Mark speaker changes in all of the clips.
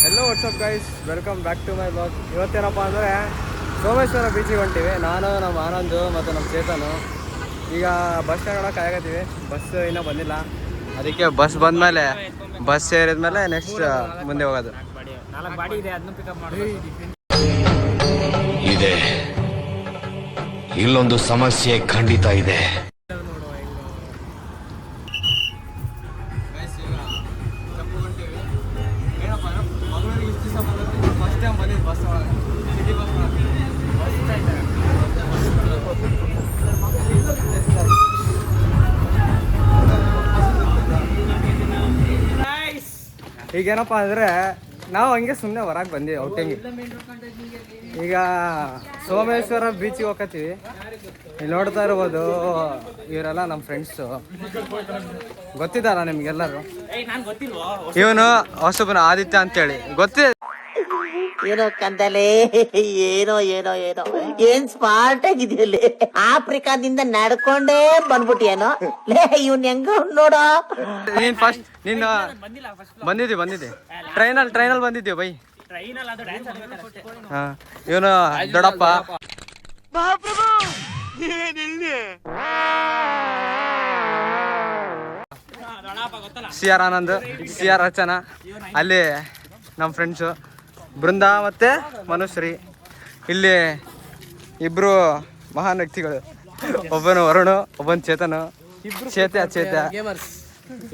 Speaker 1: Yellow whatsapp guys, welcome back to my blog. ಇವತ್ತೇನಪ್ಪ ಅಂದರೆ ಸೋಮೇಶ್ವರ ಬೀಚಿಗೆ ಹೊಂಟಿವಿ. ನಾನು, ನಮ್ಮ ಆನಂದು ಮತ್ತು ನಮ್ಮ ಚೇತನು ಈಗ ಬಸ್ ಸ್ಟ್ಯಾಂಡ್ ಕಾಯಕತ್ತೀವಿ. ಬಸ್ ಇನ್ನೂ ಬಂದಿಲ್ಲ, ಅದಕ್ಕೆ ಬಸ್ ಬಂದಮೇಲೆ ಬಸ್ ಸೇರಿದ್ಮೇಲೆ ನೆಕ್ಸ್ಟ್ ಮುಂದೆ ಹೋಗೋದು.
Speaker 2: ಇದೆ ಇಲ್ಲೊಂದು ಸಮಸ್ಯೆ ಖಂಡಿತ ಇದೆ.
Speaker 1: ಈಗೇನಪ್ಪ ಅಂದರೆ ನಾವು ಹಂಗೆ ಸುಮ್ಮನೆ ಹೊರಗೆ ಬಂದೀವಿ ಔಟಿಂಗ್. ಈಗ ಸೋಮೇಶ್ವರ ಬೀಚಿಗೆ ಹೋಗತ್ತೀವಿ. ಇಲ್ಲಿ ನೋಡ್ತಾ ಇರ್ಬೋದು, ಇವರೆಲ್ಲ ನಮ್ಮ ಫ್ರೆಂಡ್ಸು. ಗೊತ್ತಿದ್ದಾರ ನಿಮ್ಗೆಲ್ಲರೂ? ಇವನು ಹೊಸಬನ ಆದಿತ್ಯ ಅಂತೇಳಿ ಗೊತ್ತಿದೆ.
Speaker 3: ಏನೋ ಕಂದಲೆ, ಏನೋ ಏನೋ ಏನೋ ಏನ್ ಸ್ಮಾರ್ಟ್ ಆಗಿದೆಯಲ್ಲಿ. ಆಫ್ರಿಕಾದಿಂದ ನಡ್ಕೊಂಡೇ ಬಂದ್ಬಿಟ್ಟಿಯೇನೋ ಲೇ. ಇವ್ನ ಹೆಂಗ ನೋಡೋ.
Speaker 1: ನೀನ್ ಫಸ್ಟ್ ನೀನು ಬಂದಿದ್ದೆ ಟ್ರೈನಲ್ಲಿ ಬಂದಿದ್ದೀವಿ ಬೈ. ಹಾ, ಇವನು ದೊಡ್ಡಪ್ಪ. C R Anand, C R Rachana, ಅಲ್ಲಿ ನಮ್ಮ ಫ್ರೆಂಡ್ಸು ಬೃಂದ ಮತ್ತು ಮನುಶ್ರೀ. ಇಲ್ಲಿ ಇಬ್ಬರು ಮಹಾನ್ ವ್ಯಕ್ತಿಗಳು, ಒಬ್ಬನು ವರುಣು, ಒಬ್ಬನು ಚೇತನು. ಚೇತ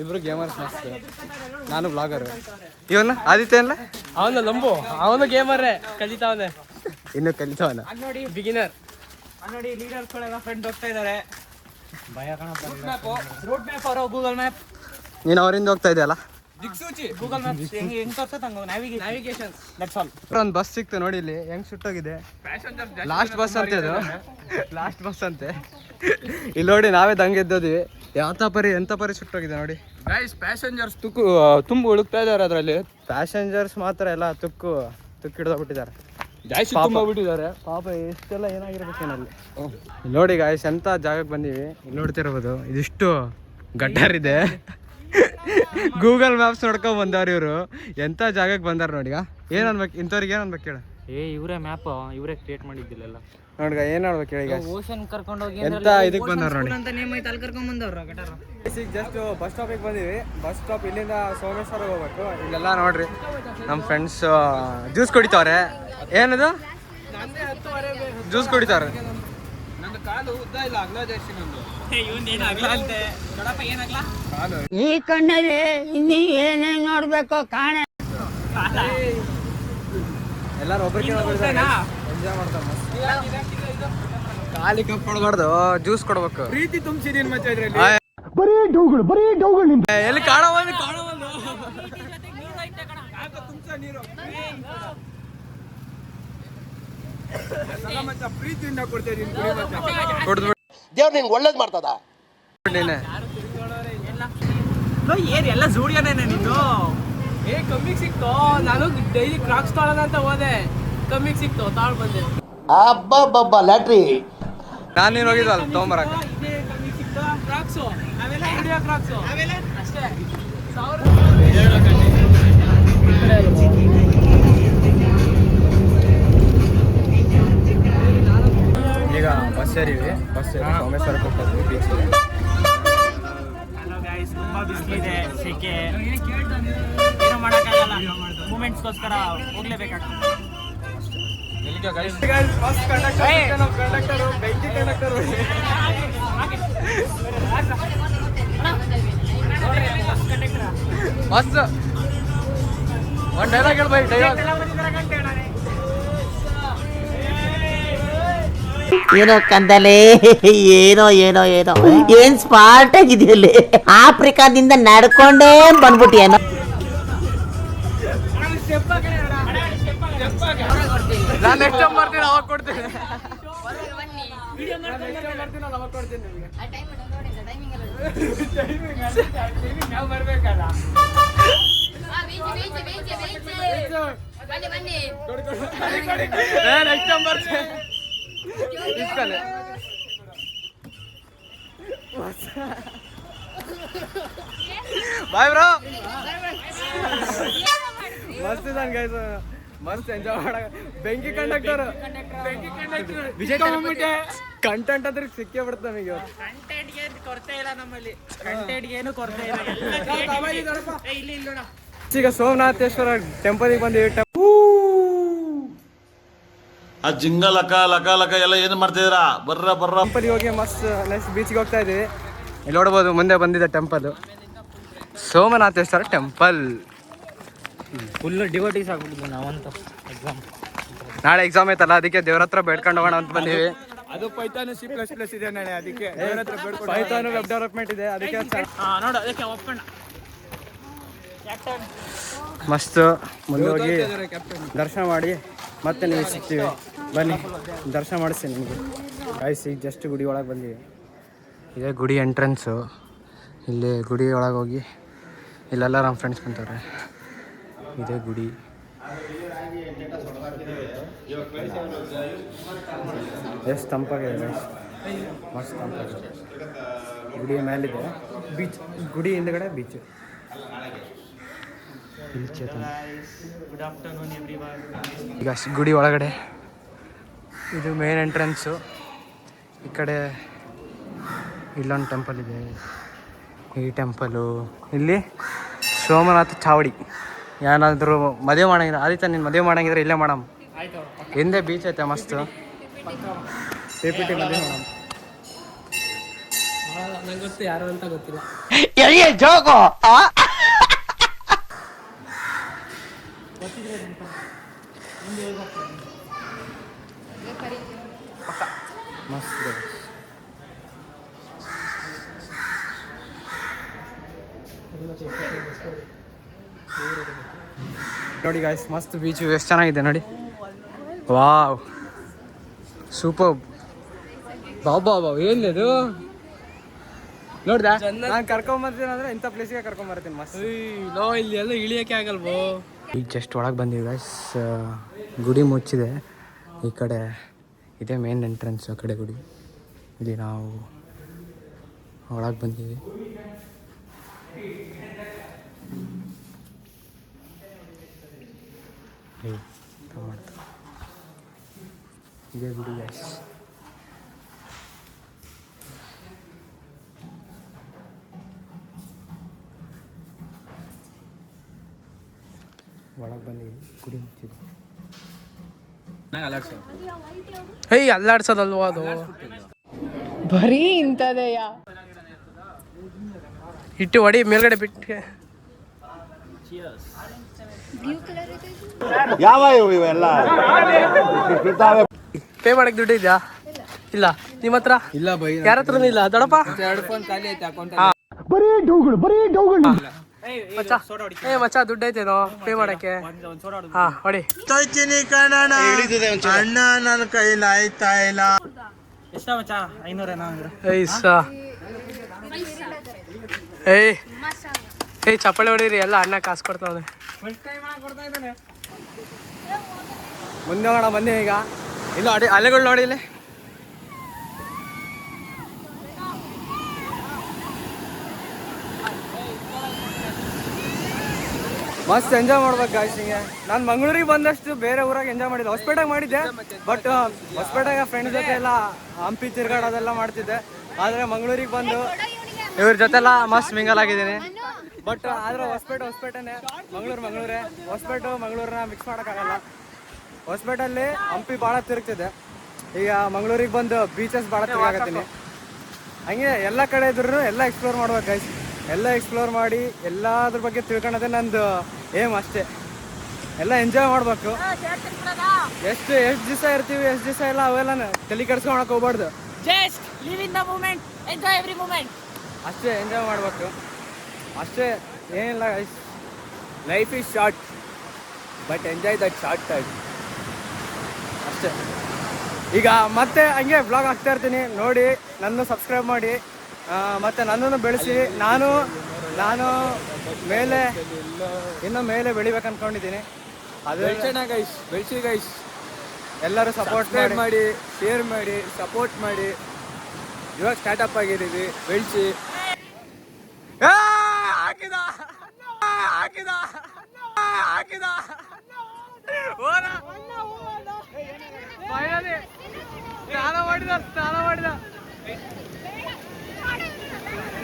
Speaker 1: ಇಬ್ರು ಗೇಮರ್ಸ್. ಮಸ್ತ್. ನಾನು ಬ್ಲಾಗರು. ಇವನು ಆದಿತ್ಯ ಅಲ್ಲ,
Speaker 4: ಅವನು ಲಂಬು, ಅವನು ಗೇಮರೇ, ಕಲಿತಾವನೆ,
Speaker 1: ಇನ್ನು ಕಲಿತವನ,
Speaker 4: ಬಿಗಿನರ್.
Speaker 5: ನೋಡಿ ಲೀಡರ್ಸ್ಗಳೆಲ್ಲ ಫ್ರೆಂಡ್ ಹೋಗ್ತಾ ಇದ್ದಾರೆ. ರೂಟ್ ಮ್ಯಾಪ್ ಅವರು ಗೂಗಲ್ ಮ್ಯಾಪ್.
Speaker 1: ನೀನು ಅವರಿಂದ ಹೋಗ್ತಾ ಇದೆಯಲ್ಲ,
Speaker 5: ದಿಕ್ಸೂಚಿ ಗೂಗಲ್ ಮ್ಯಾಪ್ ಹೆಂಗ್ ತೋರ್ಸತ್ ಹಂಗ ನ್ಯಾವಿಗೇಷನ್. That's all.
Speaker 1: ಒಂದು ಬಸ್ ಸಿಕ್ತು ನೋಡಿ, ಇಲ್ಲಿ ಹೆಂಗ್ ಸುಟ್ಟೋಗಿದೆ. ಲಾಸ್ಟ್ ಬಸ್ ಅಂತ ಇದು, ಲಾಸ್ಟ್ ಬಸ್ ಅಂತೆ. ಇಲ್ಲಿ ನೋಡಿ, ನಾವೇ ದಂಗೆ ಎದ್ದೋದಿವಿ. ಎಂತ ಪರಿ ಸುಟ್ಟೋಗಿದೆ ನೋಡಿ
Speaker 4: ಗೈಸ್. ಪ್ಯಾಸೆಂಜರ್ಸ್ ತುಂಬ ಹುಡುಕ್ತಾ ಇದಾರೆ ಅದರಲ್ಲಿ.
Speaker 1: ಪ್ಯಾಸೆಂಜರ್ಸ್ ಮಾತ್ರ ಎಲ್ಲ ತುಕ್ಕು ಹಿಡಿದೋಗ್ಬಿಟ್ಟಿದ್ದಾರೆ,
Speaker 4: ಜಾಸ್ತಿ ತುಂಬ ಬಿಟ್ಟಿದ್ದಾರೆ
Speaker 1: ಪಾಪ. ಎಷ್ಟೆಲ್ಲ ಏನಾಗಿರ್ಬೇಕೇನಲ್ಲಿ. ಇಲ್ಲಿ ನೋಡಿ ಗಾಯ್ಸ್, ಎಂತ ಜಾಗಕ್ಕೆ ಬಂದೀವಿ. ಇಲ್ಲಿ ನೋಡ್ತಿರ್ಬೋದು, ಇದಿಷ್ಟು ಗಡ್ಡಾರಿದೆ. ಗೂಗಲ್ ಮ್ಯಾಪ್ಸ್ ನೋಡ್ಕೊಂಡ್ ಬಂದವ್ರು ಇವರು. ಎಂತ ಜಾಗಕ್ಕೆ ಬಂದಾರ ನೋಡಿ. ಏನ್ ಅನ್ಬೇಕು ಇಂಥವ್ರಿಗೆ? ಏನ್ ಅನ್ಬೇಕು ಹೇಳ?
Speaker 5: ಇವರೇ ಮ್ಯಾಪ್ ಇವರೇ ಕ್ರಿಯೇಟ್ ಮಾಡಿದ್ದಿಲ್ಲ
Speaker 1: ನೋಡ್ಗ. ಏನ್ ಹೇಳ್ಬೇಕು ಹೇಳಿ?
Speaker 5: ಓಷನ್ ಕರ್ಕೊಂಡು ಹೋಗಿ
Speaker 1: ಎಂತ ಇದಕ್ಕೆ ಬಂದಾರ ನೋಡಿ.
Speaker 5: ಅಂತ ನೇಮ್ ಐತೆ, ಅಲ್ಲಿ ಕರ್ಕೊಂಡ್ ಬಂದವ್ರ ಗಟಾರ.
Speaker 1: ಜಸ್ಟ್ ಬಸ್ ಸ್ಟಾಪಿಗೆ ಬಂದೀವಿ. ಬಸ್ ಸ್ಟಾಪ್ ಇಲ್ಲಿಂದ ಸೋಮೇಶ್ವರ ಹೋಗ್ಬೇಕು. ಇಲ್ಲೆಲ್ಲ ನೋಡ್ರಿ ನಮ್ಮ ಫ್ರೆಂಡ್ಸ್ ಜ್ಯೂಸ್ ಕುಡಿತಾವ್ರೆ. ಏನದು? ಜ್ಯೂಸ್ ಕುಡಿತಾವ್ರೆ.
Speaker 4: ನನ್ನ ಕಾಲು ಉದ್ದ ಇಲ್ಲ, ಅಗ್ಲ ಜಾಸ್ತಿ ನಂದು.
Speaker 3: ಈ ಕಣ್ಣಲ್ಲಿ ಇನ್ನೀ ಏನೇನ್ ನೋಡ್ಬೇಕು ಕಾಣೆ.
Speaker 1: ಎಲ್ಲಾರು ಒಬ್ಬರಿಗೆ ಎಂಜಾಯ್ ಮಾಡ್ತಾರೆ. ಖಾಲಿ ಕಪ್ ಕೊಡಬಾರ್ದು, ಜ್ಯೂಸ್ ಕೊಡ್ಬೇಕು.
Speaker 4: ಪ್ರೀತಿ ತುಂಬಿಸಿದೀನಿ ಮತ್ತೆ ಇದ್ರಲ್ಲಿ.
Speaker 1: ಬರೀ ಡೌಗಳು ಎಲ್ಲಿ ಕಾಣವಲ್ಲ.
Speaker 4: ಪ್ರೀತಿಯಿಂದ ಕೊಡ್ತಾ ಇದೀನಿ.
Speaker 2: ದೇವ್ರು ನಿನ್ಗೆ ಒಳ್ಳೇದ್ ಮಾಡ್ತದ.
Speaker 5: ಏನ್ ಎಲ್ಲ ಜೂಡಿಯಾನೇನೆ ನಿಂದು.
Speaker 4: ಕಮ್ಮಿಗೆ ಸಿಕ್ತು. ನಾನು ಡೈಲಿ ಕ್ರಾಕ್ಸ್ ತೊಗೊಳ್ಳೋಣ ಅಂತ ಹೋದೆ, ಕಮ್ಮಿಗೆ ಸಿಕ್ತು, ತಗೊಂಡ್ ಬಂದೆ.
Speaker 2: ಅಬ್ಬಬ್ಬಬ್ಬ ಲ್ಯಾಟ್ರಿ.
Speaker 1: ನಾನು ನೀನು ಹೋಗಿದ್ವಲ್ಲ ತೊಗೊಂಬರಕ.
Speaker 5: ಇದೇ ಕಮ್ಮಿಗೆ ಸಿಕ್ತು ಕ್ರಾಕ್ಸು, ಆಮೇಲೆ ಇಂಡಿಯಾ ಕ್ರಾಕ್ಸು, ಆಮೇಲೆ ಅಷ್ಟೇ.
Speaker 1: ಈಗ ಬಸ್ ಸೇರಿವಿ. ಬಸ್ ಸೇರಿ ಸೋಮೇಶ್ವರಕ್ಕೆ ಹೋಗ್ತೀವಿ ಬೀಚಿಗೆ.
Speaker 5: ಹಲೋ ಗೈಸ್, ತುಂಬಾ ಬಿಸಿಲಿದೆ, ಸೆಕೆ, ಏನೂ ಮಾಡೋಕ್ಕಾಗಲ್ಲ. ಮೂಮೆಂಟ್ಸ್ಗೋಸ್ಕರ ಹೋಗ್ಲೇಬೇಕಾಗ್ತದೆ.
Speaker 1: ಬಸ್ ಕಂಡಕ್ಟರ್ ಬೆಂಕಿ ಕಂಡಕ್ಟರ್. ಬಸ್ ಒಂದು ಡೈಲಾಗ್ ಹೇಳ್ಬೈ. ಡೈಲಾಗ್
Speaker 3: ಏನೋ ಕಂದಲೆ, ಏನೋ ಏನೋ ಏನೋ ಏನ್ ಸ್ಮಾರ್ಟ್ ಆಗಿದೆಯಲ್ಲಿ. ಆಫ್ರಿಕಾದಿಂದ ನಡ್ಕೊಂಡೇ ಬಂದ್ಬಿಟ್ಟಿಯೇನೋ.
Speaker 1: ನಾನು ನೆಕ್ಸ್ಟ್ ಟೈಮ್ ಬರ್ತೀನಿ, ಅವಾಗ ಕೊಡ್ತೀನಿ.
Speaker 5: ಬರ್ಬೇಕಲ್ಲ.
Speaker 1: ನೆಕ್ಸ್ಟ್ ಟೈಮ್ ಬರ್ತೀನಿ. Bye bro. ಮಸ್ತ್ ಇದ್ದಾನೆ ಗೈಸ್, ಮಸ್ತ್ ಎಂಜಾಯ್ ಮಾಡ. ಬೆಂಕಿ ಕಂಡಕ್ಟರ್ ವಿಜಯ್ ಕಂಟೆಂಟ್ ಅಂದ್ರೆ ಸಿಕ್ಕೇ ಬಿಡುತ್ತೆ ನಮಗೆ.
Speaker 5: ಕಂಟೆಂಟ್ಗೆ ಕೊರತೆ ಇಲ್ಲ ನಮ್ಮಲ್ಲಿ, ಕಂಟೆಂಟ್ಗೆ ಏನು ಕೊರತೆ ಇಲ್ಲ. ಇಲ್ಲಿ ನೋಡ.
Speaker 1: ಈಗ ಸೋಮನಾಥೇಶ್ವರ ಟೆಂಪಲ್ಗೆ ಬಂದಿವಿ.
Speaker 6: ಆ ಜಿಂಗ ಲಕ ಲಕ ಲಕ ಎಲ್ಲ ಏನು ಮಾಡ್ತಿದ್ದೀರಾ? ಬರ್ರ
Speaker 1: ಟೆಂಪಲ್ಗೆ ಹೋಗಿ ಮಸ್ತ್ ನೆಕ್ಸ್ಟ್ ಬೀಚ್ಗೆ ಹೋಗ್ತಾ ಇದೀವಿ. ಇಲ್ಲಿ ನೋಡ್ಬೋದು ಮುಂದೆ ಬಂದಿದೆ temple, Somanatheshwara temple.
Speaker 5: Full devotees ಆಗ್ಬಿಟ್ಟಿದ್ವಿ ನಾವಂತೂ. ಎಕ್ಸಾಮ್
Speaker 1: ನಾಳೆ ಎಕ್ಸಾಮ್ ಐತಲ್ಲ, ಅದಕ್ಕೆ ದೇವ್ರ ಹತ್ರ ಬೇಡ್ಕೊಂಡು ಹೋಗೋಣ ಅಂತ ಬಂದೀವಿ.
Speaker 5: ಅದು ಪೈಥಾನ್ C++ ಇದೆ ನಾಳೆ, ಅದಕ್ಕೆ
Speaker 1: ಪೈಥಾನ್ ವೆಬ್ ಡೆವಲಪ್ಮೆಂಟ್ ಇದೆ, ಅದಕ್ಕೆ
Speaker 5: ನೋಡು ಅದಕ್ಕೆ ಒಪ್ಕೊಂಡ.
Speaker 1: ಮಸ್ತ್ ಮುಂದೆ ಹೋಗಿ ದರ್ಶನ ಮಾಡಿ ಮತ್ತೆ ನೀವು ಸಿಗ್ತೀವಿ. ಬನ್ನಿ ದರ್ಶನ ಮಾಡಿಸ್ತೀನಿ ನಿಮಗೆ. ಗೈಸ್ ಈಗ ಜಸ್ಟ್ ಗುಡಿ ಒಳಗೆ ಬಂದೀವಿ. ಇದೇ ಗುಡಿ ಎಂಟ್ರೆನ್ಸು. ಇಲ್ಲಿ ಗುಡಿ ಒಳಗೆ ಹೋಗಿ ಇಲ್ಲೆಲ್ಲ ನಮ್ಮ ಫ್ರೆಂಡ್ಸ್ ಕುಂತವ್ರೆ. ಇದೇ ಗುಡಿ. ಎಷ್ಟು ತಂಪಾಗಿದೆ ಗೈಸ್, ಮಸ್ತ್ ತಂಪಾಗಿದೆ. ಗುಡಿ ಮೇಲಿದೆ ಬೀಚ್, ಗುಡಿ ಹಿಂದ್ಗಡೆ ಬೀಚ್.
Speaker 5: Good afternoon everyone.
Speaker 1: ಈಗ ಗುಡಿ ಒಳಗಡೆ ಇದು ಮೇನ್ ಎಂಟ್ರೆನ್ಸು. ಈ ಕಡೆ ಇಲ್ಲೊಂದು ಟೆಂಪಲ್ ಇದೆ, ಈ ಟೆಂಪಲು. ಇಲ್ಲಿ ಸೋಮನಾಥ ಚಾವಡಿ. ಏನಾದರೂ ಮದುವೆ ಮಾಡಂಗಿದ್ರೆ ಆದಿತ್ಯ, ನೀನು ಮದುವೆ ಮಾಡಂಗಿದ್ರೆ ಇಲ್ಲೇ ಮಾಡಮ್. ಹಿಂದೆ ಬೀಚ್ ಐತೆ ಮಸ್ತ್. PPT ಮದುವೆ ಮಾಡಮ್.
Speaker 4: ನಂಗೆ ಗೊತ್ತು ಯಾರು ಅಂತ ಗೊತ್ತಿಲ್ಲ.
Speaker 1: ಮಸ್ತ್ ಇದೆ. ನೋಡಿ ಗಾಯ್ಸ್, ಮಸ್ತ್ ಬೀಚು ಎಷ್ಟು ಚೆನ್ನಾಗಿದೆ ನೋಡಿ. Wow super. ಬಾಬಾ ಏನಿದು ನೋಡ್ದಾ? ನಾನು ಕರ್ಕೊಂಬರ್ತೀನಿ ಅಂದರೆ ಇಂಥ ಪ್ಲೇಸಿಗೆ ಕರ್ಕೊಂಬರ್ತೀನಿ. ಮಸ್ತ್.
Speaker 4: ನೋ ಇಲ್ಲಿ ಎಲ್ಲ ಇಳಿಯೋಕೆ ಆಗಲ್ವೋ.
Speaker 1: ಈಗ ಜಸ್ಟ್ ಒಳಗೆ ಬಂದೀವಿ ಗಾಯ್ಸ್. ಗುಡಿ ಮುಚ್ಚಿದೆ. ಈ ಕಡೆ ಇದೇ ಮೇನ್ ಎಂಟ್ರೆನ್ಸ್, ಆ ಕಡೆ ಗುಡಿ. ಇಲ್ಲಿ ನಾವು ಒಳಗೆ ಬಂದೀವಿ. ಇದೇ ಗುಡಿ ಗಾಯ್ಸ್. ಒಳಗೆ ಬಂದೀವಿ, ಗುಡಿ ಮುಚ್ಚಿದೆ.
Speaker 4: ಹೇಯ್ ಅಲ್ಲಾಡ್ಸೋದಲ್ವಾ ಅದು? ಬರೀ ಇಂಥದೆಯಾ? ಇಟ್ಟು ಹೊಡಿ ಮೇಲ್ಗಡೆ ಬಿಟ್ಟು.
Speaker 6: ಯಾವ ಇವೆಲ್ಲ
Speaker 4: ಪೇ ಮಾಡಕ್ ದುಡ್ಡು ಇದೆಯಾ? ಇಲ್ಲ ನಿಮ್ಮ ಹತ್ರ?
Speaker 1: ಇಲ್ಲ ಬೈ,
Speaker 4: ಯಾರ ಹತ್ರನೂ ಇಲ್ಲ. ದೊಡಪ್ಪ ಮಚ್ಚ ದುಡ್ಡು ಐತೇನೋ ಪೇ ಮಾಡಕ್ಕೆ? ಹಾ ಹೊಡಿ.
Speaker 6: ಅಣ್ಣ ನನ್ನ ಕೈಲಿ ಆಯ್ತಾ ಇಲ್ಲ.
Speaker 5: ಎಷ್ಟ ಮಚ್ಚ? 500
Speaker 4: ಏಯ್ ಚಪ್ಪಳೆ ಹೊಡೀರಿ, ಎಲ್ಲ ಅಣ್ಣ ಕಾಸು ಕೊಡ್ತಾವೆ.
Speaker 1: ಮುಂದೆ ಹೋಗೋಣ ಬನ್ನಿ. ಈಗ ಇಲ್ಲ ಅಲೆಗಳು ನೋಡಿ ಇಲ್ಲಿ. ಮಸ್ತ್ ಎಂಜಾಯ್ ಮಾಡ್ಬೇಕು ಗಾಯ್ಸ್. ಹಿಂಗೆ ನಾನು ಮಂಗಳೂರಿಗೆ ಬಂದಷ್ಟು ಬೇರೆ ಊರಾಗ ಎಂಜಾಯ್ ಮಾಡಿದ್ದೆ. ಹೊಸಪೇಟೆಗೆ ಮಾಡಿದ್ದೆ, ಬಟ್ ಹೊಸಪೇಟೆಗೆ ಫ್ರೆಂಡ್ಸ್ ಜೊತೆ ಎಲ್ಲ ಹಂಪಿ ತಿರ್ಗಾಡೋದೆಲ್ಲ ಮಾಡ್ತಿದ್ದೆ. ಆದರೆ ಮಂಗಳೂರಿಗೆ ಬಂದು ಇವ್ರ ಜೊತೆಲ್ಲ ಮಸ್ತ್ ಮಿಂಗಲ್ ಆಗಿದ್ದೀನಿ. ಬಟ್ ಆದರೆ ಹೊಸಪೇಟೆನೇ, ಮಂಗಳೂರೇ. ಮಂಗಳೂರನ್ನ ಮಿಕ್ಸ್ ಮಾಡೋಕ್ಕಾಗಲ್ಲ. ಹೊಸಪೇಟೆಯಲ್ಲಿ ಹಂಪಿ ಭಾಳ ತಿರುಗ್ತಿದೆ. ಈಗ ಮಂಗಳೂರಿಗೆ ಬಂದು ಬೀಚಸ್ ಭಾಳ ತಿರುಗಾಕತ್ತೀನಿ. ಹಂಗೆ ಎಲ್ಲ ಕಡೆ ಇದ್ರೂ ಎಲ್ಲ ಎಕ್ಸ್ಪ್ಲೋರ್ ಮಾಡ್ಬೇಕು ಗೈಸ್. ಎಲ್ಲ ಎಕ್ಸ್ಪ್ಲೋರ್ ಮಾಡಿ ಎಲ್ಲದ್ರ ಬಗ್ಗೆ ತಿಳ್ಕೊಳ್ಳೋದೇ ನಂದು ಏಮ್ ಅಷ್ಟೇ. ಎಲ್ಲ ಎಂಜಾಯ್ ಮಾಡಬೇಕು. ಎಷ್ಟು ದಿವಸ ಇರ್ತೀವಿ, ಎಷ್ಟು ದಿವಸ ಇಲ್ಲ, ಅವೆಲ್ಲ ತಲೆ ಕೆಡ್ಸ್ಕೊಳಕ್ಕೆ ಹೋಗ್ಬಾರ್ದು.
Speaker 5: Just live in the moment, enjoy every moment.
Speaker 1: ಅಷ್ಟೇ ಎಂಜಾಯ್ ಮಾಡಬೇಕು ಅಷ್ಟೇ, ಏನಿಲ್ಲ guys. Life is short, but enjoy that short time ಅಷ್ಟೇ. ಈಗ ಮತ್ತೆ ಹಂಗೆ ಬ್ಲಾಗ್ ಹಾಕ್ತಾ ಇರ್ತೀನಿ ನೋಡಿ. ನನ್ನ ಸಬ್ಸ್ಕ್ರೈಬ್ ಮಾಡಿ, ಮತ್ತು ನನ್ನನ್ನು ಬೆಳೆಸಿ. ನಾನು ಇನ್ನೂ ಮೇಲೆ ಬೆಳಿಬೇಕು ಅಂದ್ಕೊಂಡಿದ್ದೀನಿ. ಅದು ಬೆಳೆಸಿ ಗೈಸ್. ಎಲ್ಲರೂ ಸಪೋರ್ಟ್ ಮಾಡಿ, ಶೇರ್ ಮಾಡಿ, ಸಪೋರ್ಟ್ ಮಾಡಿ. ಇವಾಗ ಸ್ಟಾರ್ಟಪ್ ಆಗಿದ್ದೀವಿ, ಬೆಳೆಸಿ. ಹಾಕಿದ ಹೋದ ಫೈನಲಿ ಸ್ನಾನ ಮಾಡಿದ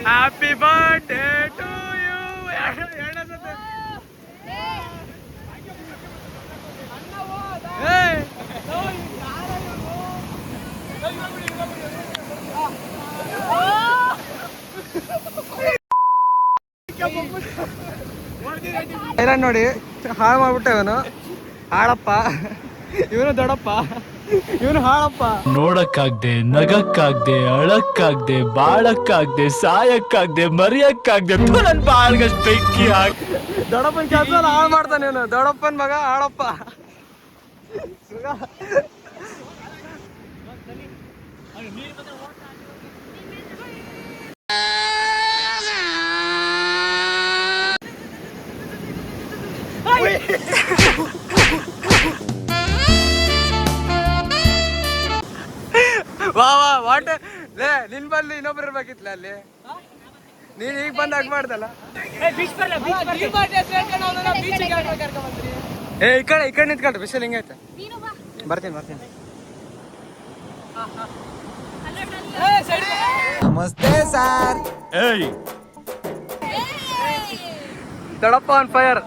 Speaker 1: ಹ್ಯಾಪಿ ಬರ್ಡೇ ಟು ಯು ಎರಡನೇ ಸತಿ ನೋಡಿ ಹಾಳು ಮಾಡ್ಬಿಟ್ಟ ಇವನು ಹಾಳಪ್ಪ ಇವನು ದೊಡ್ಡಪ್ಪ ಇವನು ಹಾಳಪ್ಪ
Speaker 7: ನೋಡಕ್ಕಾಗ್ದೆ ನಗಕ್ಕಾಗ್ದೆ ಅಳಕ್ಕಾಗ್ದೆ ಬಾಳಕ್ಕಾಗ್ದೆ ಸಾಯಕ್ಕಾಗ್ದೆ ಮರಿಯಕ್ಕಾಗ್ದೆ ನನ್ ಬಾಳ್ಗಷ್ಟು ಬೆಂಕಿ ಹಾಕಿ
Speaker 1: ದೊಡ್ಡಪ್ಪನ ಕೆಲಸ ಹಾಳು ಮಾಡ್ತಾನೆ ಇವನು ದೊಡ್ಡಪ್ಪನ ಮಗ ಹಾಳಪ್ಪ ವಾ ವಾಟ್ ಲೇ ನಿನ್ ಬಲ್ಲಿ ಇನ್ನೊಬ್ರು ಇರ್ಬೇಕಿತ್ಲ ಅಲ್ಲಿ ನೀನ್ ಈಗ ಬಂದ್ ಹಾಗೆ ಮಾಡ್ದಲ್ಲ ಏ ಈ ಕಡೆ ನಿಂತ್ಕೊಳ್ರಿ ಬಿಸಿಲು ಹಿಂಗೈತೆ ಬರ್ತೀನಿ ನಮಸ್ತೆ ಸರ್
Speaker 6: ಏಯ್
Speaker 1: ದೊಡ್ಡಪ್ಪ ಆನ್ ಫೈರ್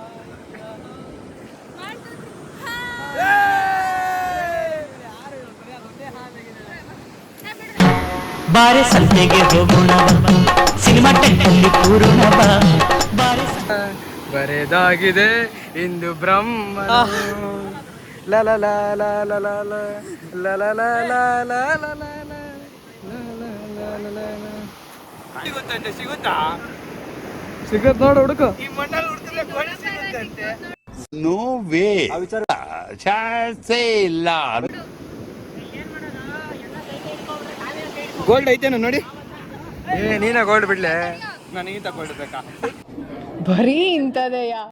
Speaker 3: ಬಾರೆ ಸಂತೆಗೆ ಹೋಗೋಣ ಸಿನಿಮಾ ಟೆಂಟಲ್ಲಿ ಕೂರೋಣ ಬಾರೆ
Speaker 1: ಬರೆದಾಗಿದೆ ಇಂದು ಬ್ರಹ್ಮ ಸಿಗತ್ ನೋಡು ಹುಡುಕು
Speaker 2: ನೋ ವೇ ಚಾನ್ಸೇ ಇಲ್ಲ.
Speaker 1: ಗೋಲ್ಡ್ ಐತೇನು ನೋಡಿ ನೀನ ಗೋಲ್ಡ್ ಬಿಡ್ಲೆ ನನಗೆ ತಗೊಳ್ಬೇಕಾ
Speaker 4: ಬರೀ ಇಂಥದೆಯಾ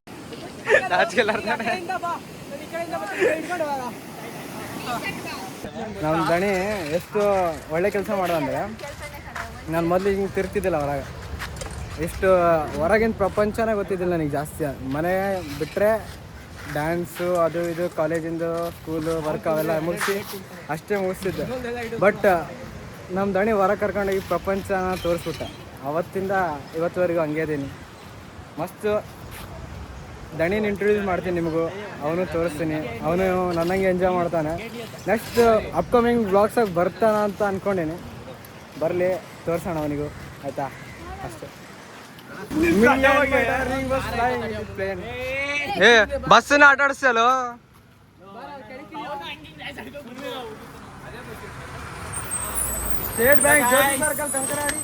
Speaker 1: ನಮ್ಮ ದಣಿ ಎಷ್ಟು ಒಳ್ಳೆ ಕೆಲಸ ಮಾಡೋದಂದ್ರೆ ನಾನು ಮೊದಲು ಹಿಂಗೆ ತಿರ್ತಿದ್ದಿಲ್ಲ ಹೊರಗೆ ಎಷ್ಟು ಹೊರಗಿನ ಪ್ರಪಂಚನೇ ಗೊತ್ತಿದ್ದಿಲ್ಲ ನನಗೆ ಜಾಸ್ತಿ ಮನೆ ಬಿಟ್ಟರೆ ಡ್ಯಾನ್ಸು ಅದು ಇದು ಕಾಲೇಜಿಂದು ಸ್ಕೂಲು ವರ್ಕ್ ಅವೆಲ್ಲ ಮುಗಿಸಿ ಅಷ್ಟೇ ಮುಗಿಸ್ತಿದ್ದೆ ಬಟ್ ನಮ್ಮ ದಣಿ ಹೊರಗೆ ಕರ್ಕೊಂಡೋಗಿ ಪ್ರಪಂಚನ ತೋರಿಸ್ಬಿಟ್ಟ ಅವತ್ತಿಂದ ಇವತ್ತುವರೆಗೂ ಹಂಗೆ ಇದೀನಿ ಮಸ್ತು ದಣಿನ ಇಂಟ್ರೊಡ್ಯೂಸ್ ಮಾಡ್ತೀನಿ ನಿಮಗೂ ಅವನು ತೋರಿಸ್ತೀನಿ ಅವನು ನನ್ನಂಗೆ ಎಂಜಾಯ್ ಮಾಡ್ತಾನೆ ನೆಕ್ಸ್ಟ್ ಅಪ್ಕಮಿಂಗ್ ಬ್ಲಾಗ್ಸಾಗಿ ಬರ್ತಾನ ಅಂತ ಅಂದ್ಕೊಂಡೀನಿ ಬರಲಿ ತೋರಿಸೋಣ ಅವನಿಗೂ ಆಯಿತಾ ಅಷ್ಟೇ ಏ ಬಸ್ಸನ್ನ ಆಟ ಆಡಿಸ್ತಲ್ಲೋ ಸ್ಟೇಟ್ ಬ್ಯಾಂಕ್ ಸರ್ಕಲ್ ಕಂಕನಾಡಿ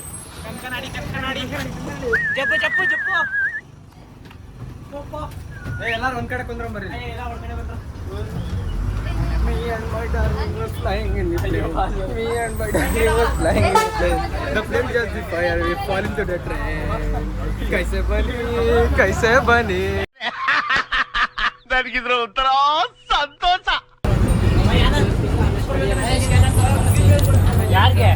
Speaker 1: ಎಲ್ಲಾರು ಒಂದ್ ಕಡೆ ಕುಂದ್ರ ಬರ್ರಿ Me and my darling was flying in the plane. Me and my darling was flying in the plane. The plane just the fire. We fall into the train. कैसे बनी
Speaker 2: ನನಗಿದ್ರ ಒಂಥರ ಸಂತೋಷ.
Speaker 5: ಯಾರಿಗೆ